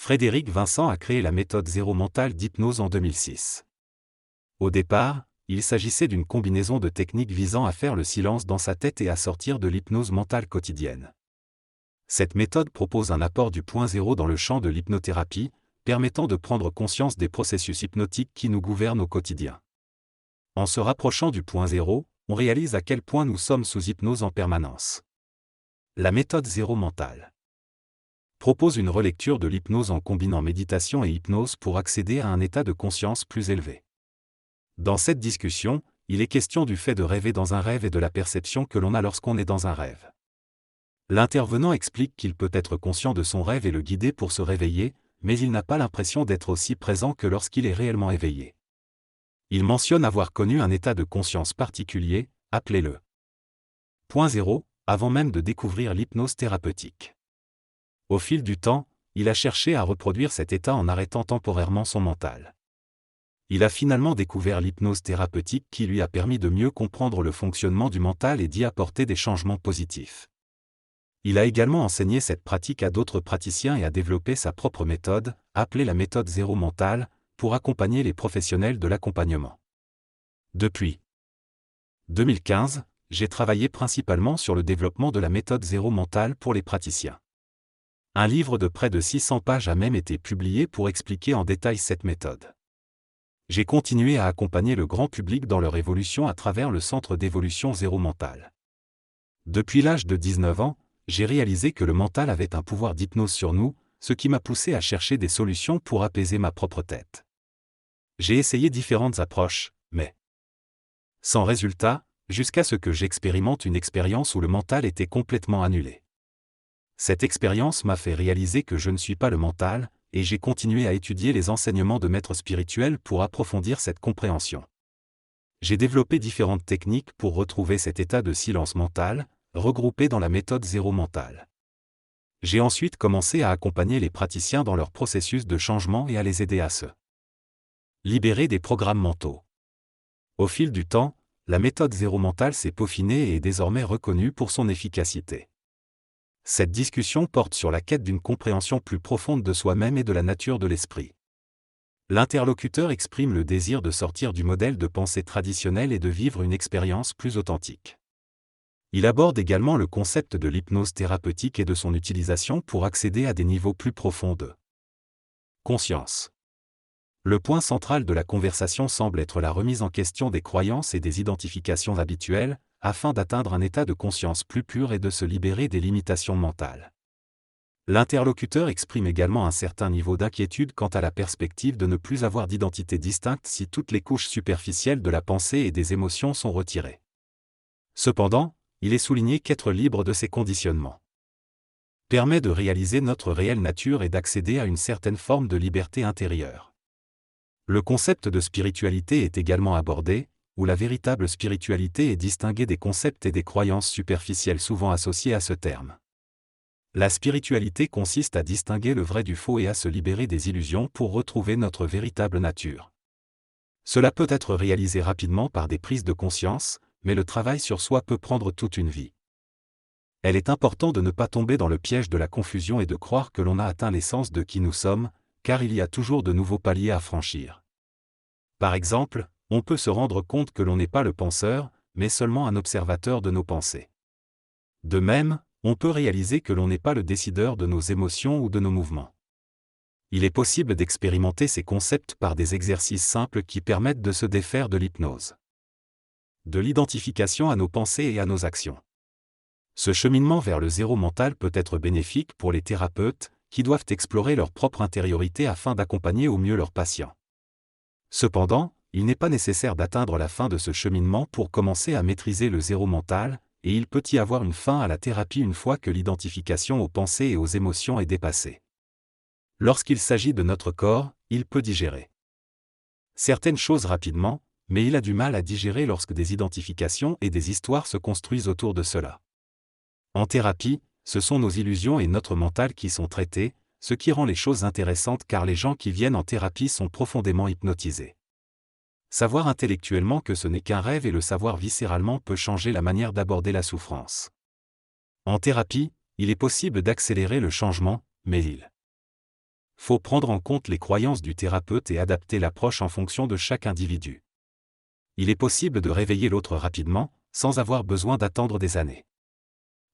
Frédéric Vincent a créé la méthode zéro mental d'hypnose en 2006. Au départ, il s'agissait d'une combinaison de techniques visant à faire le silence dans sa tête et à sortir de l'hypnose mentale quotidienne. Cette méthode propose un apport du point zéro dans le champ de l'hypnothérapie, permettant de prendre conscience des processus hypnotiques qui nous gouvernent au quotidien. En se rapprochant du point zéro, on réalise à quel point nous sommes sous hypnose en permanence. La méthode zéro mental propose une relecture de l'hypnose en combinant méditation et hypnose pour accéder à un état de conscience plus élevé. Dans cette discussion, il est question du fait de rêver dans un rêve et de la perception que l'on a lorsqu'on est dans un rêve. L'intervenant explique qu'il peut être conscient de son rêve et le guider pour se réveiller, mais il n'a pas l'impression d'être aussi présent que lorsqu'il est réellement éveillé. Il mentionne avoir connu un état de conscience particulier, appelé le point zéro, avant même de découvrir l'hypnose thérapeutique. Au fil du temps, il a cherché à reproduire cet état en arrêtant temporairement son mental. Il a finalement découvert l'hypnose thérapeutique qui lui a permis de mieux comprendre le fonctionnement du mental et d'y apporter des changements positifs. Il a également enseigné cette pratique à d'autres praticiens et a développé sa propre méthode, appelée la méthode zéro mental, pour accompagner les professionnels de l'accompagnement. Depuis 2015, j'ai travaillé principalement sur le développement de la méthode zéro mental pour les praticiens. Un livre de près de 600 pages a même été publié pour expliquer en détail cette méthode. J'ai continué à accompagner le grand public dans leur évolution à travers le Centre d'évolution zéro mental. Depuis l'âge de 19 ans, j'ai réalisé que le mental avait un pouvoir d'hypnose sur nous, ce qui m'a poussé à chercher des solutions pour apaiser ma propre tête. J'ai essayé différentes approches, mais sans résultat, jusqu'à ce que j'expérimente une expérience où le mental était complètement annulé. Cette expérience m'a fait réaliser que je ne suis pas le mental, et j'ai continué à étudier les enseignements de maîtres spirituels pour approfondir cette compréhension. J'ai développé différentes techniques pour retrouver cet état de silence mental, regroupé dans la méthode zéro mental. J'ai ensuite commencé à accompagner les praticiens dans leur processus de changement et à les aider à se libérer des programmes mentaux. Au fil du temps, la méthode zéro mental s'est peaufinée et est désormais reconnue pour son efficacité. Cette discussion porte sur la quête d'une compréhension plus profonde de soi-même et de la nature de l'esprit. L'interlocuteur exprime le désir de sortir du modèle de pensée traditionnel et de vivre une expérience plus authentique. Il aborde également le concept de l'hypnose thérapeutique et de son utilisation pour accéder à des niveaux plus profonds de conscience. Le point central de la conversation semble être la remise en question des croyances et des identifications habituelles, afin d'atteindre un état de conscience plus pur et de se libérer des limitations mentales. L'interlocuteur exprime également un certain niveau d'inquiétude quant à la perspective de ne plus avoir d'identité distincte si toutes les couches superficielles de la pensée et des émotions sont retirées. Cependant, il est souligné qu'être libre de ces conditionnements permet de réaliser notre réelle nature et d'accéder à une certaine forme de liberté intérieure. Le concept de spiritualité est également abordé, où la véritable spiritualité est distinguée des concepts et des croyances superficielles souvent associées à ce terme. La spiritualité consiste à distinguer le vrai du faux et à se libérer des illusions pour retrouver notre véritable nature. Cela peut être réalisé rapidement par des prises de conscience, mais le travail sur soi peut prendre toute une vie. Il est important de ne pas tomber dans le piège de la confusion et de croire que l'on a atteint l'essence de qui nous sommes, car il y a toujours de nouveaux paliers à franchir. Par exemple, on peut se rendre compte que l'on n'est pas le penseur, mais seulement un observateur de nos pensées. De même, on peut réaliser que l'on n'est pas le décideur de nos émotions ou de nos mouvements. Il est possible d'expérimenter ces concepts par des exercices simples qui permettent de se défaire de l'hypnose. De l'identification à nos pensées et à nos actions. Ce cheminement vers le zéro mental peut être bénéfique pour les thérapeutes, qui doivent explorer leur propre intériorité afin d'accompagner au mieux leurs patients. Cependant, il n'est pas nécessaire d'atteindre la fin de ce cheminement pour commencer à maîtriser le zéro mental, et il peut y avoir une fin à la thérapie une fois que l'identification aux pensées et aux émotions est dépassée. Lorsqu'il s'agit de notre corps, il peut digérer certaines choses rapidement, mais il a du mal à digérer lorsque des identifications et des histoires se construisent autour de cela. En thérapie, ce sont nos illusions et notre mental qui sont traités, ce qui rend les choses intéressantes car les gens qui viennent en thérapie sont profondément hypnotisés. Savoir intellectuellement que ce n'est qu'un rêve et le savoir viscéralement peut changer la manière d'aborder la souffrance. En thérapie, il est possible d'accélérer le changement, mais il faut prendre en compte les croyances du thérapeute et adapter l'approche en fonction de chaque individu. Il est possible de réveiller l'autre rapidement, sans avoir besoin d'attendre des années.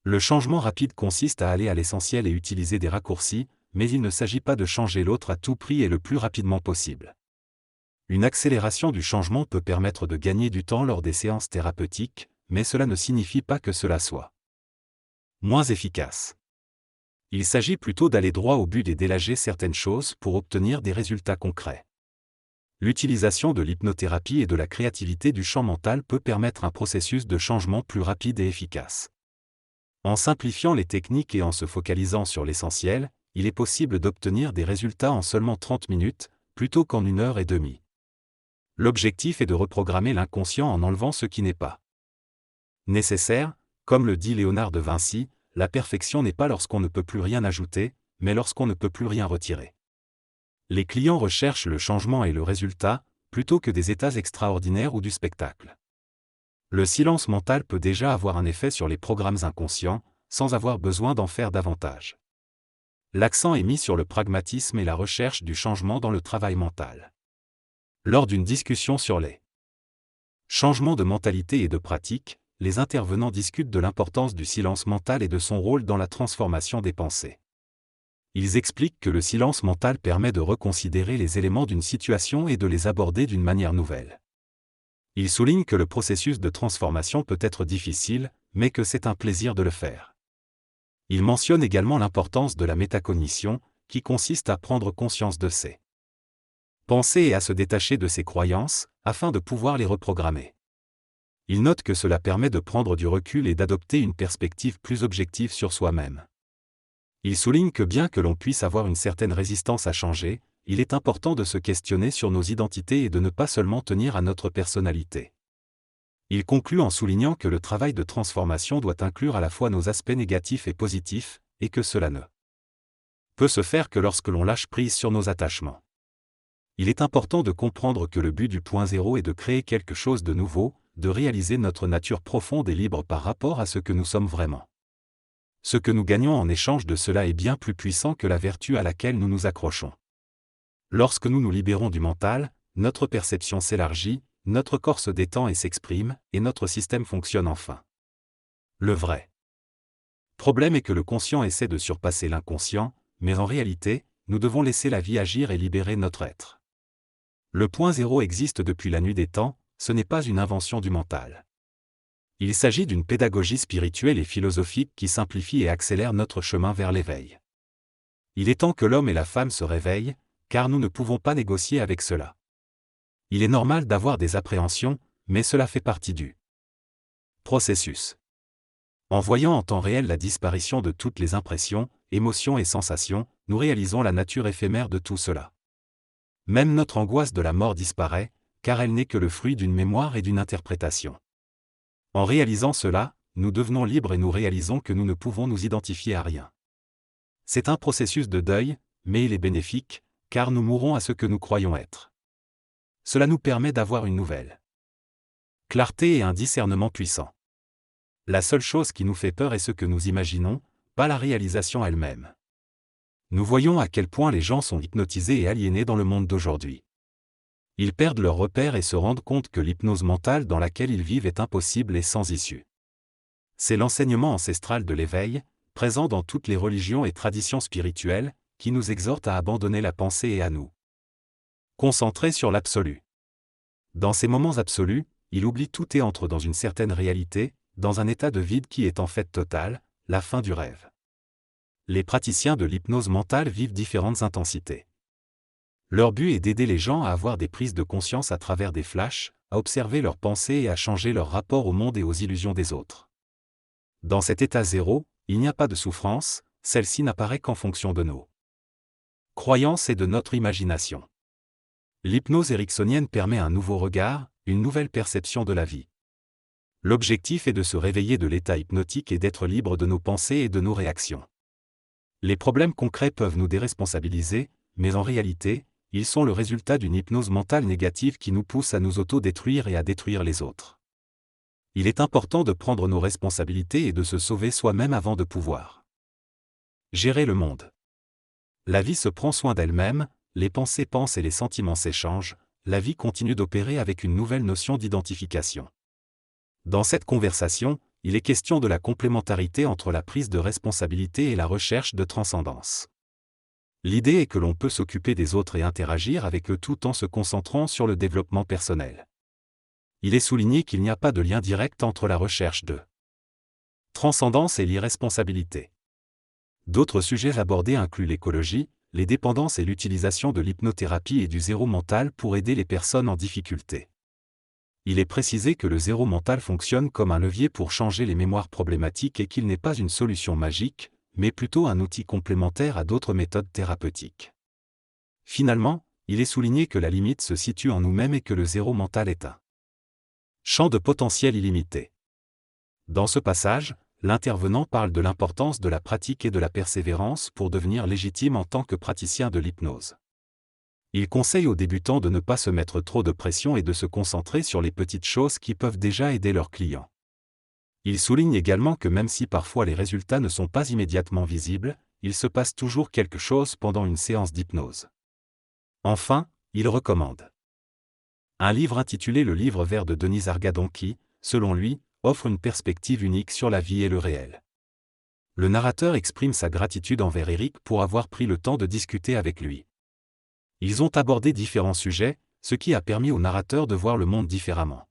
Le changement rapide consiste à aller à l'essentiel et utiliser des raccourcis, mais il ne s'agit pas de changer l'autre à tout prix et le plus rapidement possible. Une accélération du changement peut permettre de gagner du temps lors des séances thérapeutiques, mais cela ne signifie pas que cela soit moins efficace. Il s'agit plutôt d'aller droit au but et d'élaguer certaines choses pour obtenir des résultats concrets. L'utilisation de l'hypnothérapie et de la créativité du champ mental peut permettre un processus de changement plus rapide et efficace. En simplifiant les techniques et en se focalisant sur l'essentiel, il est possible d'obtenir des résultats en seulement 30 minutes, plutôt qu'en 1 heure et demie. L'objectif est de reprogrammer l'inconscient en enlevant ce qui n'est pas nécessaire. Comme le dit Léonard de Vinci, la perfection n'est pas lorsqu'on ne peut plus rien ajouter, mais lorsqu'on ne peut plus rien retirer. Les clients recherchent le changement et le résultat, plutôt que des états extraordinaires ou du spectacle. Le silence mental peut déjà avoir un effet sur les programmes inconscients, sans avoir besoin d'en faire davantage. L'accent est mis sur le pragmatisme et la recherche du changement dans le travail mental. Lors d'une discussion sur les changements de mentalité et de pratique, les intervenants discutent de l'importance du silence mental et de son rôle dans la transformation des pensées. Ils expliquent que le silence mental permet de reconsidérer les éléments d'une situation et de les aborder d'une manière nouvelle. Ils soulignent que le processus de transformation peut être difficile, mais que c'est un plaisir de le faire. Ils mentionnent également l'importance de la métacognition, qui consiste à prendre conscience de ses pensées et à se détacher de ses croyances, afin de pouvoir les reprogrammer. Il note que cela permet de prendre du recul et d'adopter une perspective plus objective sur soi-même. Il souligne que bien que l'on puisse avoir une certaine résistance à changer, il est important de se questionner sur nos identités et de ne pas seulement tenir à notre personnalité. Il conclut en soulignant que le travail de transformation doit inclure à la fois nos aspects négatifs et positifs, et que cela ne peut se faire que lorsque l'on lâche prise sur nos attachements. Il est important de comprendre que le but du point zéro est de créer quelque chose de nouveau, de réaliser notre nature profonde et libre par rapport à ce que nous sommes vraiment. Ce que nous gagnons en échange de cela est bien plus puissant que la vertu à laquelle nous nous accrochons. Lorsque nous nous libérons du mental, notre perception s'élargit, notre corps se détend et s'exprime, et notre système fonctionne enfin. Le vrai problème est que le conscient essaie de surpasser l'inconscient, mais en réalité, nous devons laisser la vie agir et libérer notre être. Le point zéro existe depuis la nuit des temps, ce n'est pas une invention du mental. Il s'agit d'une pédagogie spirituelle et philosophique qui simplifie et accélère notre chemin vers l'éveil. Il est temps que l'homme et la femme se réveillent, car nous ne pouvons pas négocier avec cela. Il est normal d'avoir des appréhensions, mais cela fait partie du processus. En voyant en temps réel la disparition de toutes les impressions, émotions et sensations, nous réalisons la nature éphémère de tout cela. Même notre angoisse de la mort disparaît, car elle n'est que le fruit d'une mémoire et d'une interprétation. En réalisant cela, nous devenons libres et nous réalisons que nous ne pouvons nous identifier à rien. C'est un processus de deuil, mais il est bénéfique, car nous mourons à ce que nous croyons être. Cela nous permet d'avoir une nouvelle clarté et un discernement puissant. La seule chose qui nous fait peur est ce que nous imaginons, pas la réalisation elle-même. Nous voyons à quel point les gens sont hypnotisés et aliénés dans le monde d'aujourd'hui. Ils perdent leurs repères et se rendent compte que l'hypnose mentale dans laquelle ils vivent est impossible et sans issue. C'est l'enseignement ancestral de l'éveil, présent dans toutes les religions et traditions spirituelles, qui nous exhorte à abandonner la pensée et à nous concentrer sur l'absolu. Dans ces moments absolus, il oublie tout et entre dans une certaine réalité, dans un état de vide qui est en fait total, la fin du rêve. Les praticiens de l'hypnose mentale vivent différentes intensités. Leur but est d'aider les gens à avoir des prises de conscience à travers des flashs, à observer leurs pensées et à changer leur rapport au monde et aux illusions des autres. Dans cet état zéro, il n'y a pas de souffrance, celle-ci n'apparaît qu'en fonction de nos croyances et de notre imagination. L'hypnose ericksonienne permet un nouveau regard, une nouvelle perception de la vie. L'objectif est de se réveiller de l'état hypnotique et d'être libre de nos pensées et de nos réactions. Les problèmes concrets peuvent nous déresponsabiliser, mais en réalité, ils sont le résultat d'une hypnose mentale négative qui nous pousse à nous auto-détruire et à détruire les autres. Il est important de prendre nos responsabilités et de se sauver soi-même avant de pouvoir gérer le monde. La vie se prend soin d'elle-même, les pensées pensent et les sentiments s'échangent, la vie continue d'opérer avec une nouvelle notion d'identification. Dans cette conversation, il est question de la complémentarité entre la prise de responsabilité et la recherche de transcendance. L'idée est que l'on peut s'occuper des autres et interagir avec eux tout en se concentrant sur le développement personnel. Il est souligné qu'il n'y a pas de lien direct entre la recherche de transcendance et l'irresponsabilité. D'autres sujets abordés incluent l'écologie, les dépendances et l'utilisation de l'hypnothérapie et du zéro mental pour aider les personnes en difficulté. Il est précisé que le zéro mental fonctionne comme un levier pour changer les mémoires problématiques et qu'il n'est pas une solution magique, mais plutôt un outil complémentaire à d'autres méthodes thérapeutiques. Finalement, il est souligné que la limite se situe en nous-mêmes et que le zéro mental est un champ de potentiel illimité. Dans ce passage, l'intervenant parle de l'importance de la pratique et de la persévérance pour devenir légitime en tant que praticien de l'hypnose. Il conseille aux débutants de ne pas se mettre trop de pression et de se concentrer sur les petites choses qui peuvent déjà aider leurs clients. Il souligne également que même si parfois les résultats ne sont pas immédiatement visibles, il se passe toujours quelque chose pendant une séance d'hypnose. Enfin, il recommande un livre intitulé Le livre vert de Denise Argadon qui, selon lui, offre une perspective unique sur la vie et le réel. Le narrateur exprime sa gratitude envers Eric pour avoir pris le temps de discuter avec lui. Ils ont abordé différents sujets, ce qui a permis au narrateur de voir le monde différemment.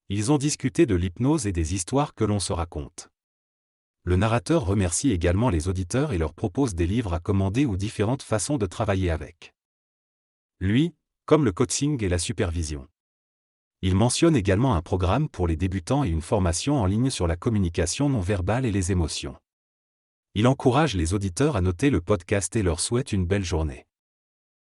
Ils ont discuté de l'hypnose et des histoires que l'on se raconte. Le narrateur remercie également les auditeurs et leur propose des livres à commander ou différentes façons de travailler avec lui, comme le coaching et la supervision. Il mentionne également un programme pour les débutants et une formation en ligne sur la communication non verbale et les émotions. Il encourage les auditeurs à noter le podcast et leur souhaite une belle journée.